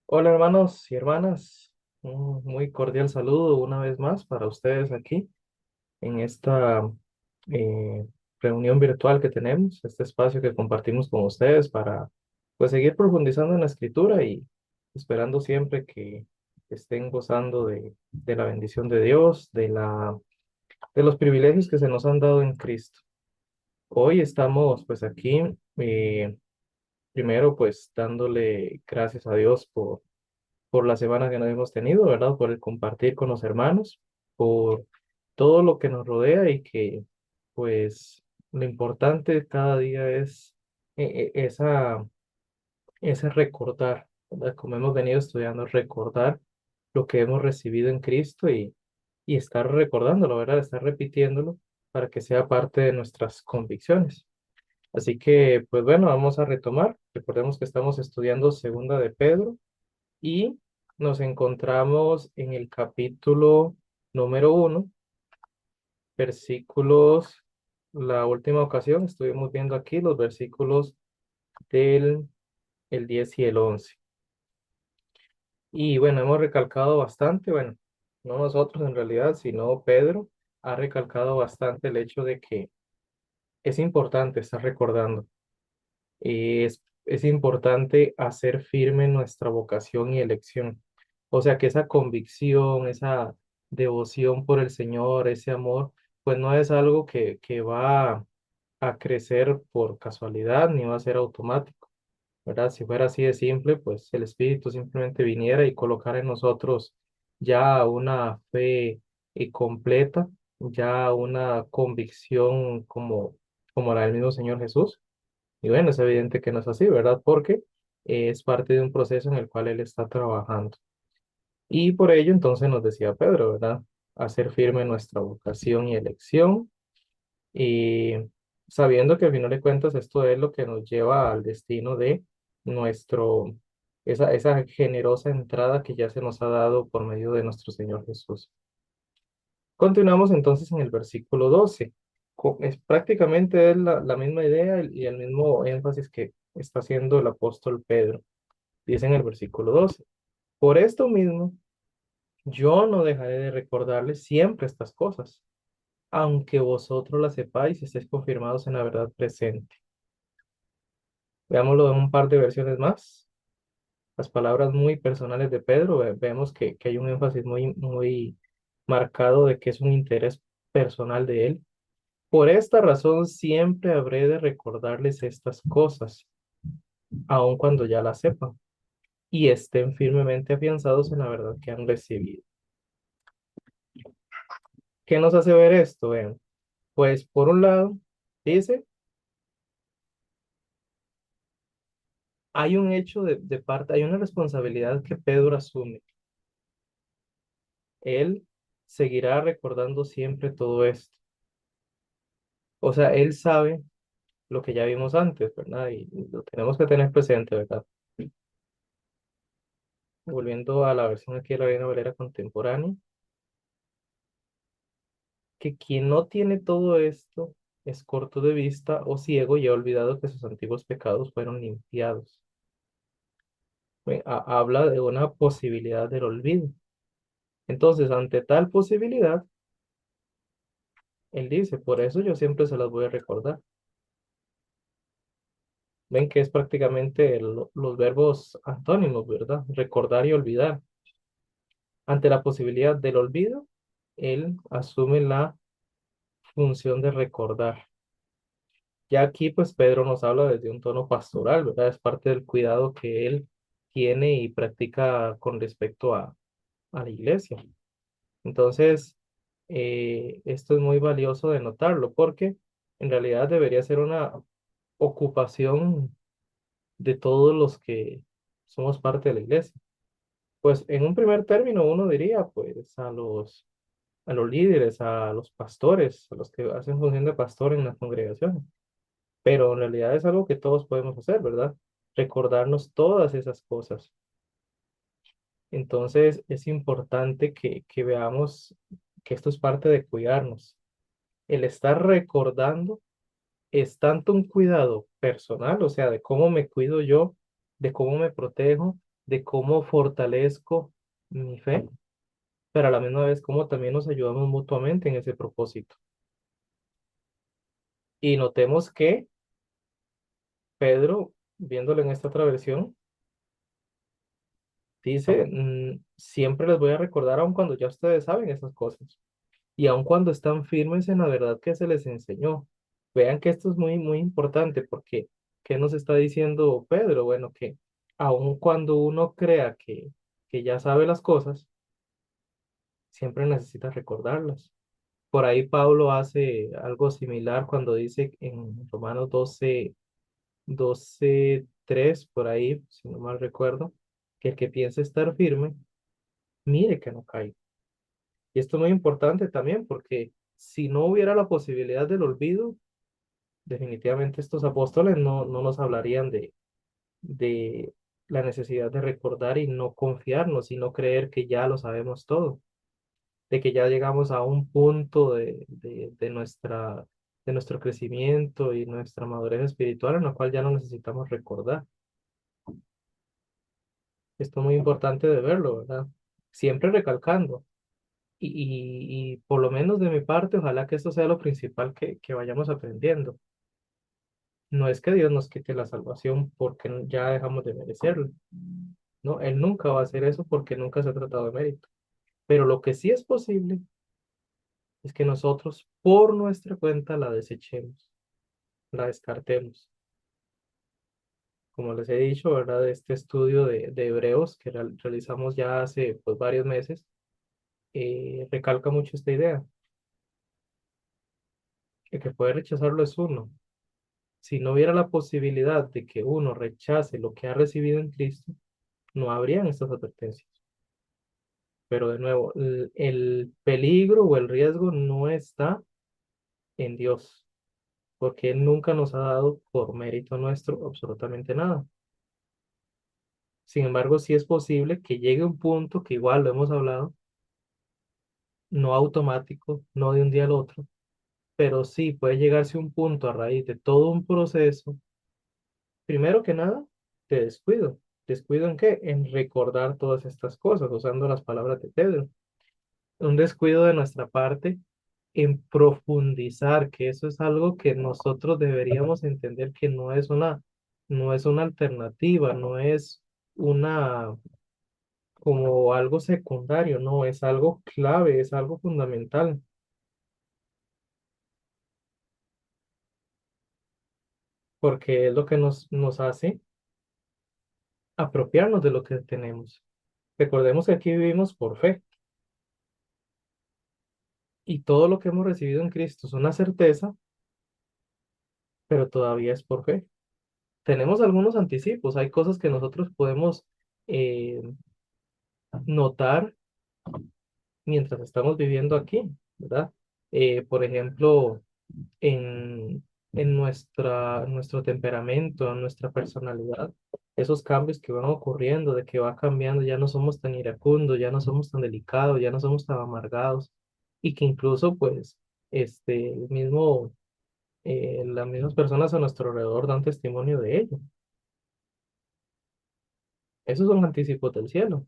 Hola hermanos y hermanas, un muy cordial saludo una vez más para ustedes aquí en esta eh, reunión virtual que tenemos, este espacio que compartimos con ustedes para pues seguir profundizando en la escritura y esperando siempre que estén gozando de la bendición de Dios, de los privilegios que se nos han dado en Cristo. Hoy estamos pues aquí, primero pues dándole gracias a Dios por la semana que nos hemos tenido, ¿verdad? Por el compartir con los hermanos, por todo lo que nos rodea y que, pues, lo importante cada día es ese recordar, ¿verdad? Como hemos venido estudiando, recordar lo que hemos recibido en Cristo y estar recordándolo, ¿verdad? Estar repitiéndolo para que sea parte de nuestras convicciones. Así que, pues bueno, vamos a retomar. Recordemos que estamos estudiando Segunda de Pedro y nos encontramos en el capítulo número 1, versículos, la última ocasión estuvimos viendo aquí los versículos del el 10 y el 11. Y bueno, hemos recalcado bastante, bueno, no nosotros en realidad, sino Pedro ha recalcado bastante el hecho de que es importante estar recordando. Es importante hacer firme nuestra vocación y elección. O sea, que esa convicción, esa devoción por el Señor, ese amor, pues no es algo que va a crecer por casualidad ni va a ser automático, ¿verdad? Si fuera así de simple, pues el Espíritu simplemente viniera y colocara en nosotros ya una fe completa, ya una convicción como la del mismo Señor Jesús. Y bueno, es evidente que no es así, ¿verdad? Porque es parte de un proceso en el cual Él está trabajando. Y por ello, entonces nos decía Pedro, ¿verdad? Hacer firme nuestra vocación y elección, y sabiendo que al final de cuentas esto es lo que nos lleva al destino de nuestro, esa generosa entrada que ya se nos ha dado por medio de nuestro Señor Jesús. Continuamos entonces en el versículo 12. Es prácticamente es la misma idea y el mismo énfasis que está haciendo el apóstol Pedro. Dice en el versículo 12, por esto mismo, yo no dejaré de recordarles siempre estas cosas, aunque vosotros las sepáis y estéis confirmados en la verdad presente. Veámoslo en un par de versiones más. Las palabras muy personales de Pedro, vemos que hay un énfasis muy marcado de que es un interés personal de él. Por esta razón siempre habré de recordarles estas cosas, aun cuando ya las sepan, y estén firmemente afianzados en la verdad que han recibido. ¿Qué nos hace ver esto? Vean, pues por un lado, dice, hay un hecho de parte, hay una responsabilidad que Pedro asume. Él seguirá recordando siempre todo esto. O sea, él sabe lo que ya vimos antes, ¿verdad? Y lo tenemos que tener presente, ¿verdad? Volviendo a la versión aquí de la Reina Valera contemporánea, que quien no tiene todo esto es corto de vista o ciego y ha olvidado que sus antiguos pecados fueron limpiados. Habla de una posibilidad del olvido. Entonces, ante tal posibilidad, él dice, por eso yo siempre se las voy a recordar. Ven que es prácticamente los verbos antónimos, ¿verdad? Recordar y olvidar. Ante la posibilidad del olvido, él asume la función de recordar. Ya aquí, pues Pedro nos habla desde un tono pastoral, ¿verdad? Es parte del cuidado que él tiene y practica con respecto a la iglesia. Entonces, esto es muy valioso de notarlo porque en realidad debería ser una ocupación de todos los que somos parte de la iglesia. Pues en un primer término uno diría, pues a los líderes, a los pastores, a los que hacen función de pastor en las congregaciones. Pero en realidad es algo que todos podemos hacer, ¿verdad? Recordarnos todas esas cosas. Entonces es importante que veamos que esto es parte de cuidarnos. El estar recordando es tanto un cuidado personal, o sea, de cómo me cuido yo, de cómo me protejo, de cómo fortalezco mi fe, pero a la misma vez cómo también nos ayudamos mutuamente en ese propósito. Y notemos que Pedro, viéndolo en esta otra versión, dice, siempre les voy a recordar aun cuando ya ustedes saben esas cosas y aun cuando están firmes en la verdad que se les enseñó. Vean que esto es muy, muy importante porque, ¿qué nos está diciendo Pedro? Bueno, que aun cuando uno crea que ya sabe las cosas, siempre necesita recordarlas. Por ahí Pablo hace algo similar cuando dice en Romanos 12:3 por ahí, si no mal recuerdo, que el que piensa estar firme, mire que no caiga. Y esto es muy importante también porque si no hubiera la posibilidad del olvido, definitivamente estos apóstoles no nos hablarían de la necesidad de recordar y no confiarnos y no creer que ya lo sabemos todo, de que ya llegamos a un punto de nuestro crecimiento y nuestra madurez espiritual en la cual ya no necesitamos recordar. Esto es muy importante de verlo, ¿verdad? Siempre recalcando. Y por lo menos de mi parte, ojalá que esto sea lo principal que vayamos aprendiendo. No es que Dios nos quite la salvación porque ya dejamos de merecerlo. No, Él nunca va a hacer eso porque nunca se ha tratado de mérito. Pero lo que sí es posible es que nosotros por nuestra cuenta la desechemos, la descartemos. Como les he dicho, ¿verdad? Este estudio de Hebreos que realizamos ya hace pues, varios meses, recalca mucho esta idea. El que puede rechazarlo es uno. Si no hubiera la posibilidad de que uno rechace lo que ha recibido en Cristo, no habrían estas advertencias. Pero de nuevo, el peligro o el riesgo no está en Dios, porque Él nunca nos ha dado por mérito nuestro absolutamente nada. Sin embargo, sí es posible que llegue un punto que igual lo hemos hablado, no automático, no de un día al otro, pero sí puede llegarse a un punto a raíz de todo un proceso. Primero que nada, te descuido. ¿Descuido en qué? En recordar todas estas cosas, usando las palabras de Pedro. Un descuido de nuestra parte en profundizar, que eso es algo que nosotros deberíamos entender que no es una alternativa, no es una como algo secundario, no, es algo clave, es algo fundamental, porque es lo que nos hace apropiarnos de lo que tenemos. Recordemos que aquí vivimos por fe y todo lo que hemos recibido en Cristo es una certeza, pero todavía es por fe. Tenemos algunos anticipos, hay cosas que nosotros podemos eh, notar mientras estamos viviendo aquí, ¿verdad? Por ejemplo, en, nuestro temperamento, en nuestra personalidad, esos cambios que van ocurriendo, de que va cambiando, ya no somos tan iracundos, ya no somos tan delicados, ya no somos tan amargados, y que incluso, pues, el mismo, las mismas personas a nuestro alrededor dan testimonio de ello. Esos son anticipos del cielo.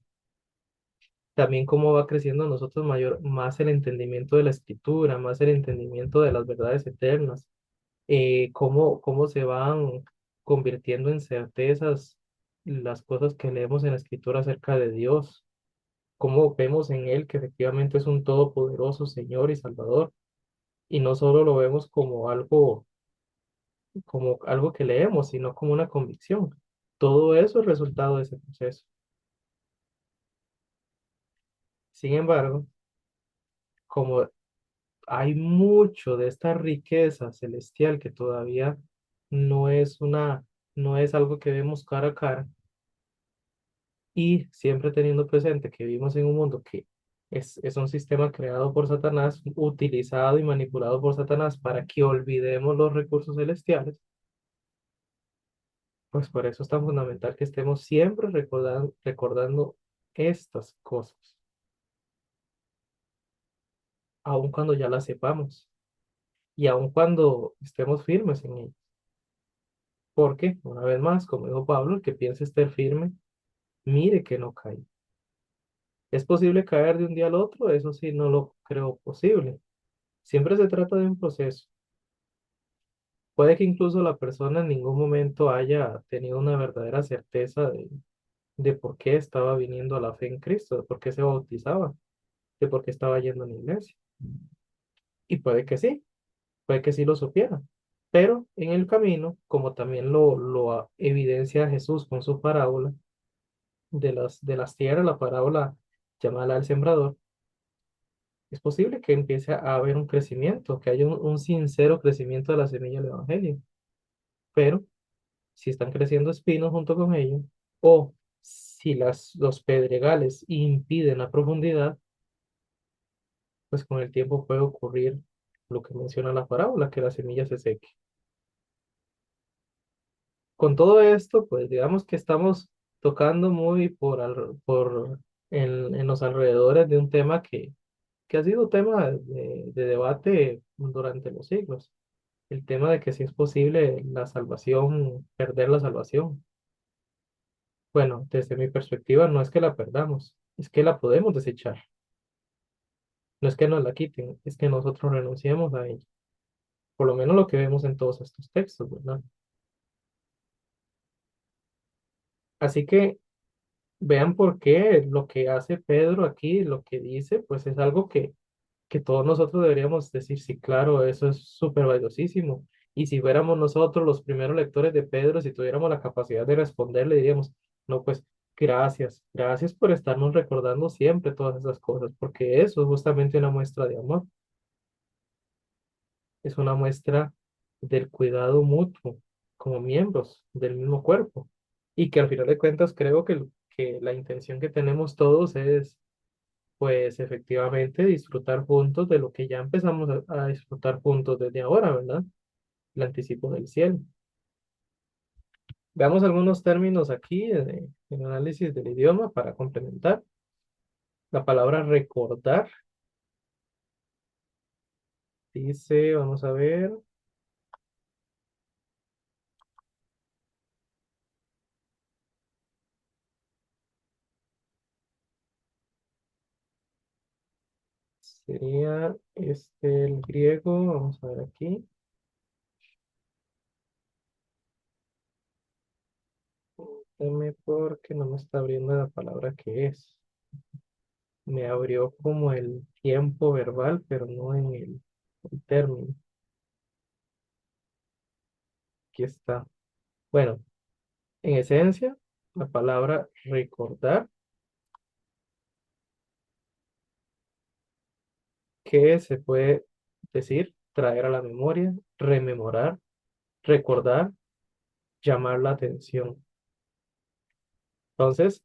También cómo va creciendo en nosotros más el entendimiento de la escritura, más el entendimiento de las verdades eternas, cómo se van convirtiendo en certezas las cosas que leemos en la escritura acerca de Dios, cómo vemos en Él que efectivamente es un todopoderoso Señor y Salvador, y no solo lo vemos como algo que leemos, sino como una convicción. Todo eso es resultado de ese proceso. Sin embargo, como hay mucho de esta riqueza celestial que todavía no es no es algo que vemos cara a cara, y siempre teniendo presente que vivimos en un mundo que es un sistema creado por Satanás, utilizado y manipulado por Satanás para que olvidemos los recursos celestiales, pues por eso es tan fundamental que estemos siempre recordando estas cosas, aun cuando ya las sepamos y aun cuando estemos firmes en ellas. Porque, una vez más, como dijo Pablo, el que piensa estar firme, mire que no cae. ¿Es posible caer de un día al otro? Eso sí, no lo creo posible. Siempre se trata de un proceso. Puede que incluso la persona en ningún momento haya tenido una verdadera certeza de por qué estaba viniendo a la fe en Cristo, de por qué se bautizaba, de por qué estaba yendo a la iglesia. Y puede que sí lo supiera. Pero en el camino, como también lo evidencia Jesús con su parábola de las tierras, la parábola llamada el sembrador, es posible que empiece a haber un crecimiento, que haya un sincero crecimiento de la semilla del Evangelio. Pero si están creciendo espinos junto con ello, o si los pedregales impiden la profundidad, pues con el tiempo puede ocurrir lo que menciona la parábola, que la semilla se seque. Con todo esto, pues digamos que estamos tocando muy en los alrededores de un tema que ha sido tema de debate durante los siglos. El tema de que si es posible la salvación, perder la salvación. Bueno, desde mi perspectiva no es que la perdamos, es que la podemos desechar. No es que nos la quiten, es que nosotros renunciemos a ella. Por lo menos lo que vemos en todos estos textos, ¿verdad? Así que vean por qué lo que hace Pedro aquí, lo que dice, pues es algo que todos nosotros deberíamos decir, sí, claro, eso es súper valiosísimo. Y si fuéramos nosotros los primeros lectores de Pedro, si tuviéramos la capacidad de responderle, diríamos, no, pues gracias, gracias por estarnos recordando siempre todas esas cosas, porque eso es justamente una muestra de amor, es una muestra del cuidado mutuo como miembros del mismo cuerpo. Y que al final de cuentas creo que la intención que tenemos todos es pues efectivamente disfrutar juntos de lo que ya empezamos a disfrutar juntos desde ahora, ¿verdad? El anticipo del cielo. Veamos algunos términos aquí en análisis del idioma para complementar. La palabra recordar dice, vamos a ver, sería el griego, vamos a ver aquí, deme porque no me está abriendo la palabra que es. Me abrió como el tiempo verbal, pero no en el término. Aquí está. Bueno, en esencia, la palabra recordar, que se puede decir traer a la memoria, rememorar, recordar, llamar la atención. Entonces,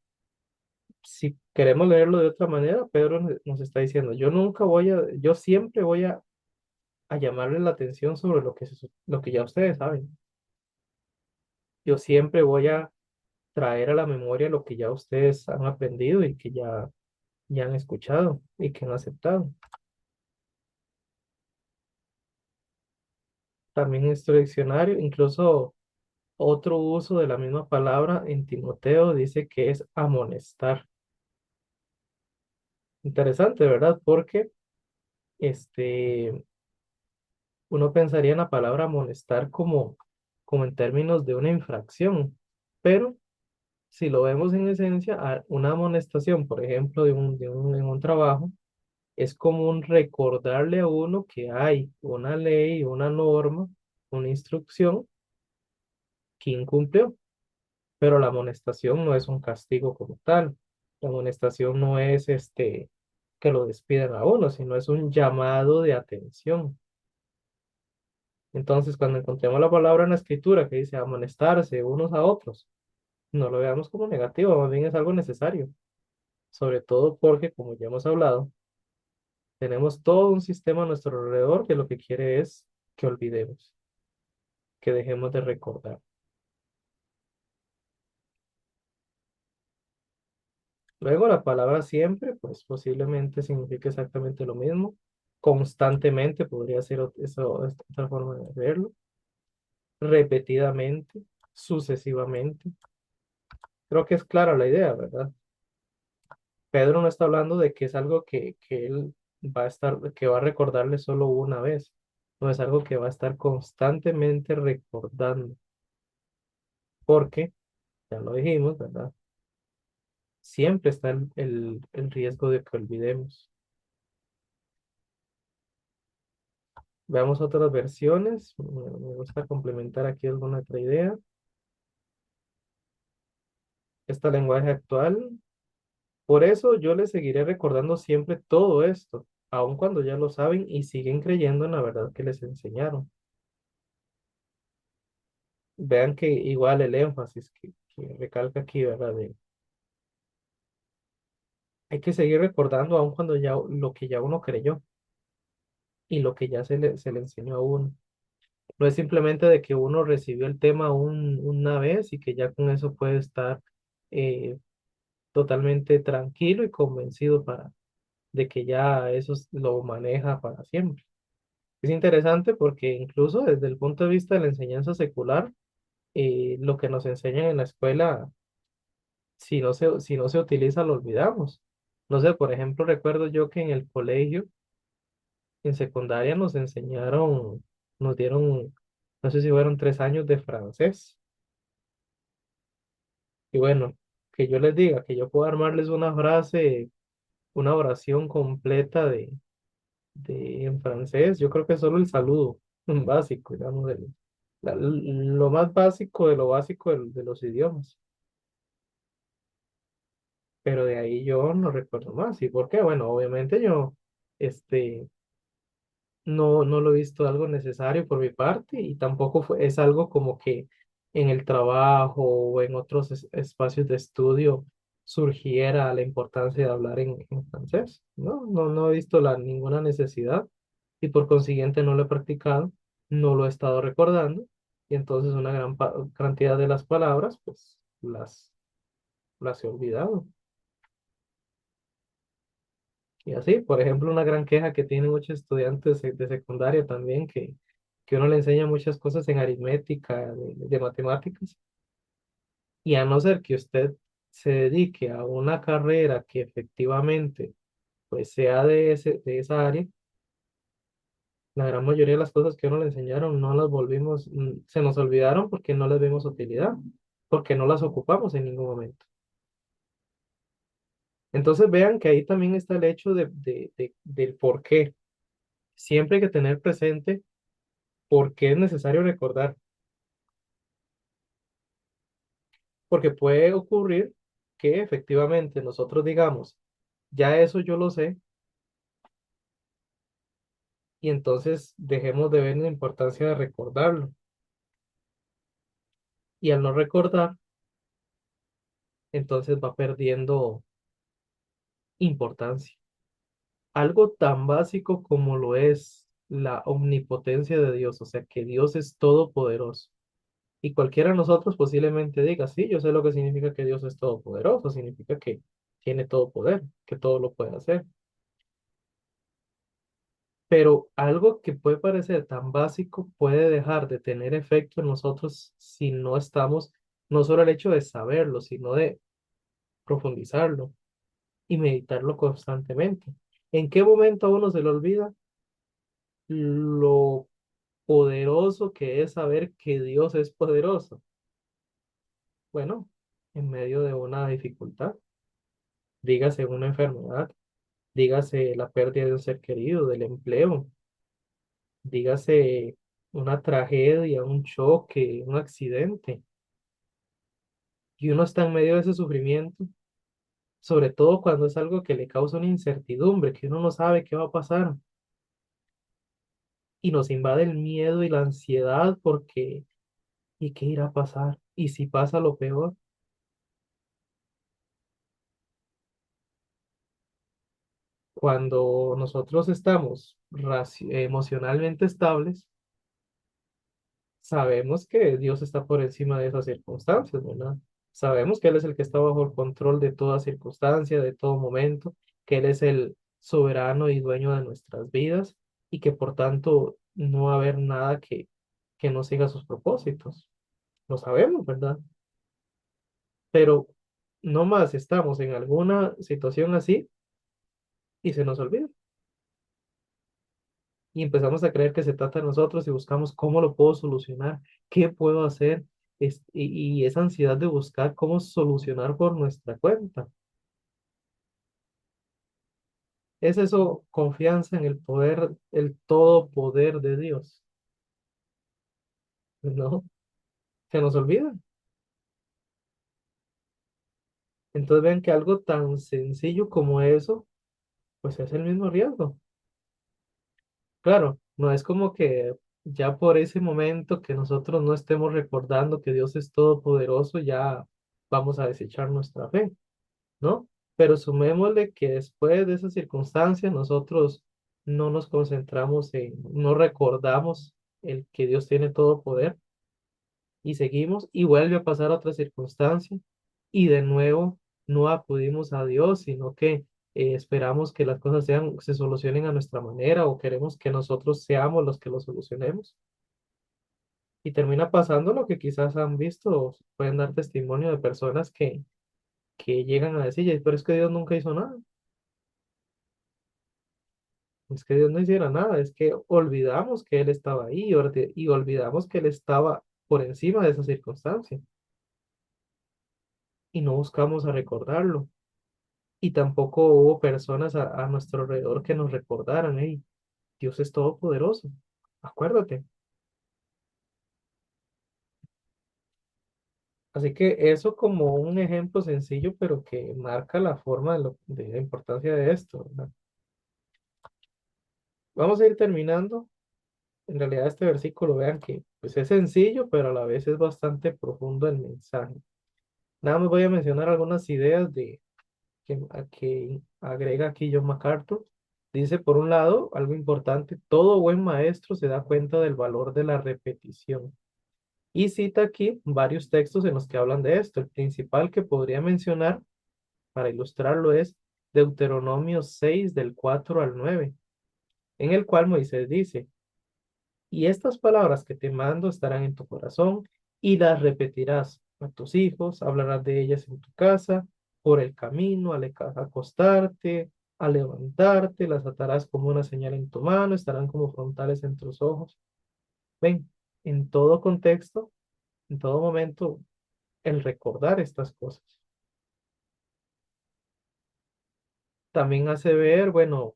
si queremos leerlo de otra manera, Pedro nos está diciendo, yo siempre voy a llamarle la atención sobre lo que ya ustedes saben. Yo siempre voy a traer a la memoria lo que ya ustedes han aprendido y que ya han escuchado y que han aceptado. También nuestro diccionario, incluso otro uso de la misma palabra en Timoteo dice que es amonestar. Interesante, ¿verdad? Porque este, uno pensaría en la palabra amonestar como en términos de una infracción, pero si lo vemos en esencia, una amonestación, por ejemplo, en un trabajo, es como un recordarle a uno que hay una ley, una norma, una instrucción que incumplió. Pero la amonestación no es un castigo como tal. La amonestación no es que lo despidan a uno, sino es un llamado de atención. Entonces, cuando encontremos la palabra en la escritura que dice amonestarse unos a otros, no lo veamos como negativo, más bien es algo necesario. Sobre todo porque, como ya hemos hablado, tenemos todo un sistema a nuestro alrededor que lo que quiere es que olvidemos, que dejemos de recordar. Luego la palabra siempre, pues posiblemente significa exactamente lo mismo. Constantemente podría ser otra forma de verlo. Repetidamente, sucesivamente. Creo que es clara la idea, ¿verdad? Pedro no está hablando de que es algo que él va a estar, que va a recordarle solo una vez. No es algo que va a estar constantemente recordando, porque, ya lo dijimos, ¿verdad? Siempre está el riesgo de que olvidemos. Veamos otras versiones. Me gusta complementar aquí alguna otra idea. Este lenguaje actual. Por eso yo les seguiré recordando siempre todo esto, aun cuando ya lo saben y siguen creyendo en la verdad que les enseñaron. Vean que igual el énfasis que recalca aquí, ¿verdad? Hay que seguir recordando aun cuando ya lo que ya uno creyó y lo que ya se le enseñó a uno. No es simplemente de que uno recibió el tema una vez y que ya con eso puede estar eh, totalmente tranquilo y convencido de que ya lo maneja para siempre. Es interesante porque incluso desde el punto de vista de la enseñanza secular, lo que nos enseñan en la escuela, si no se utiliza, lo olvidamos. No sé, por ejemplo, recuerdo yo que en el colegio, en secundaria, nos enseñaron, nos dieron, no sé si fueron 3 años de francés. Y bueno, que yo les diga que yo puedo armarles una frase, una oración completa en francés, yo creo que solo el saludo básico, digamos, lo más básico de lo básico de los idiomas. Pero de ahí yo no recuerdo más. ¿Y por qué? Bueno, obviamente yo, este, no lo he visto algo necesario por mi parte y tampoco es algo como que en el trabajo o en otros espacios de estudio surgiera la importancia de hablar en francés. No, no he visto ninguna necesidad y por consiguiente no lo he practicado, no lo he estado recordando y entonces una gran cantidad de las palabras pues las he olvidado. Y así, por ejemplo, una gran queja que tienen muchos estudiantes de secundaria también, que uno le enseña muchas cosas en aritmética, de matemáticas, y a no ser que usted se dedique a una carrera que efectivamente pues sea de esa área, la gran mayoría de las cosas que uno le enseñaron no las volvimos, se nos olvidaron porque no les vimos utilidad, porque no las ocupamos en ningún momento. Entonces vean que ahí también está el hecho del por qué. Siempre hay que tener presente por qué es necesario recordar, porque puede ocurrir que efectivamente nosotros digamos, ya eso yo lo sé, y entonces dejemos de ver la importancia de recordarlo. Y al no recordar, entonces va perdiendo importancia. Algo tan básico como lo es la omnipotencia de Dios, o sea, que Dios es todopoderoso. Y cualquiera de nosotros posiblemente diga, sí, yo sé lo que significa que Dios es todopoderoso, significa que tiene todo poder, que todo lo puede hacer. Pero algo que puede parecer tan básico puede dejar de tener efecto en nosotros si no estamos, no solo el hecho de saberlo, sino de profundizarlo y meditarlo constantemente. ¿En qué momento a uno se le olvida lo poderoso que es saber que Dios es poderoso? Bueno, en medio de una dificultad, dígase una enfermedad, dígase la pérdida de un ser querido, del empleo, dígase una tragedia, un choque, un accidente, y uno está en medio de ese sufrimiento, sobre todo cuando es algo que le causa una incertidumbre, que uno no sabe qué va a pasar, y nos invade el miedo y la ansiedad porque, ¿y qué irá a pasar? ¿Y si pasa lo peor? Cuando nosotros estamos emocionalmente estables, sabemos que Dios está por encima de esas circunstancias, ¿verdad? Sabemos que Él es el que está bajo el control de toda circunstancia, de todo momento, que Él es el soberano y dueño de nuestras vidas y que por tanto no va a haber nada que no siga sus propósitos. Lo sabemos, ¿verdad? Pero no más estamos en alguna situación así y se nos olvida. Y empezamos a creer que se trata de nosotros y buscamos cómo lo puedo solucionar, qué puedo hacer, y esa ansiedad de buscar cómo solucionar por nuestra cuenta. Es eso, confianza en el poder, el todo poder de Dios, ¿no? Se nos olvida. Entonces ven que algo tan sencillo como eso, pues es el mismo riesgo. Claro, no es como que ya por ese momento que nosotros no estemos recordando que Dios es todopoderoso, ya vamos a desechar nuestra fe, ¿no? Pero sumémosle que después de esa circunstancia nosotros no nos concentramos no recordamos el que Dios tiene todo poder y seguimos y vuelve a pasar otra circunstancia y de nuevo no acudimos a Dios, sino que esperamos que las cosas se solucionen a nuestra manera o queremos que nosotros seamos los que lo solucionemos. Y termina pasando lo que quizás han visto, o pueden dar testimonio de personas que llegan a decir, pero es que Dios nunca hizo nada, es que Dios no hiciera nada, es que olvidamos que Él estaba ahí y olvidamos que Él estaba por encima de esa circunstancia y no buscamos a recordarlo. Y tampoco hubo personas a nuestro alrededor que nos recordaran, hey, Dios es todopoderoso, acuérdate. Así que eso como un ejemplo sencillo, pero que marca la forma de la importancia de esto, ¿verdad? Vamos a ir terminando. En realidad este versículo, vean que pues es sencillo, pero a la vez es bastante profundo el mensaje. Nada más voy a mencionar algunas ideas que agrega aquí John MacArthur. Dice, por un lado, algo importante, todo buen maestro se da cuenta del valor de la repetición. Y cita aquí varios textos en los que hablan de esto. El principal que podría mencionar para ilustrarlo es Deuteronomio 6 del 4 al 9, en el cual Moisés dice, y estas palabras que te mando estarán en tu corazón y las repetirás a tus hijos, hablarás de ellas en tu casa, por el camino, acostarte, al levantarte, las atarás como una señal en tu mano, estarán como frontales en tus ojos. Ven, en todo contexto, en todo momento, el recordar estas cosas. También hace ver, bueno,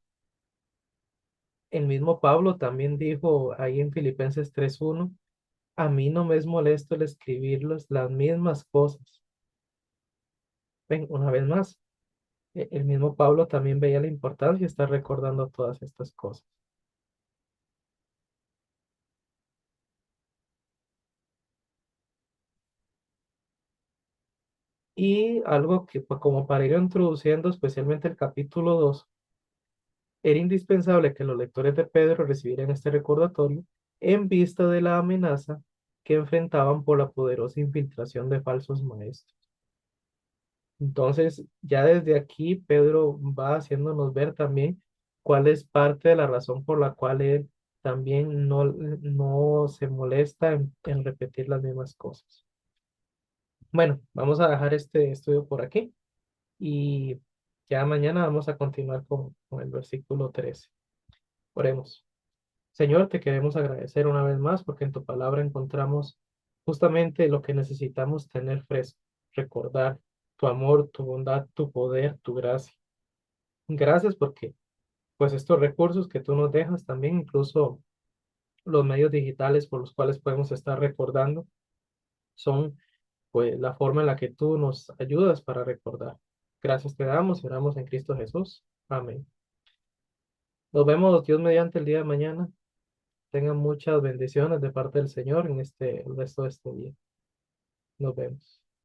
el mismo Pablo también dijo ahí en Filipenses 3:1, a mí no me es molesto el escribirlos las mismas cosas. Ven, una vez más, el mismo Pablo también veía la importancia de estar recordando todas estas cosas. Y algo que pues, como para ir introduciendo especialmente el capítulo 2, era indispensable que los lectores de Pedro recibieran este recordatorio en vista de la amenaza que enfrentaban por la poderosa infiltración de falsos maestros. Entonces, ya desde aquí, Pedro va haciéndonos ver también cuál es parte de la razón por la cual él también no se molesta en repetir las mismas cosas. Bueno, vamos a dejar este estudio por aquí y ya mañana vamos a continuar con el versículo 13. Oremos. Señor, te queremos agradecer una vez más porque en tu palabra encontramos justamente lo que necesitamos tener fresco, recordar tu amor, tu bondad, tu poder, tu gracia. Gracias porque pues estos recursos que tú nos dejas también, incluso los medios digitales por los cuales podemos estar recordando, son pues la forma en la que tú nos ayudas para recordar. Gracias te damos y oramos en Cristo Jesús. Amén. Nos vemos Dios mediante el día de mañana. Tengan muchas bendiciones de parte del Señor en el resto de este día. Nos vemos.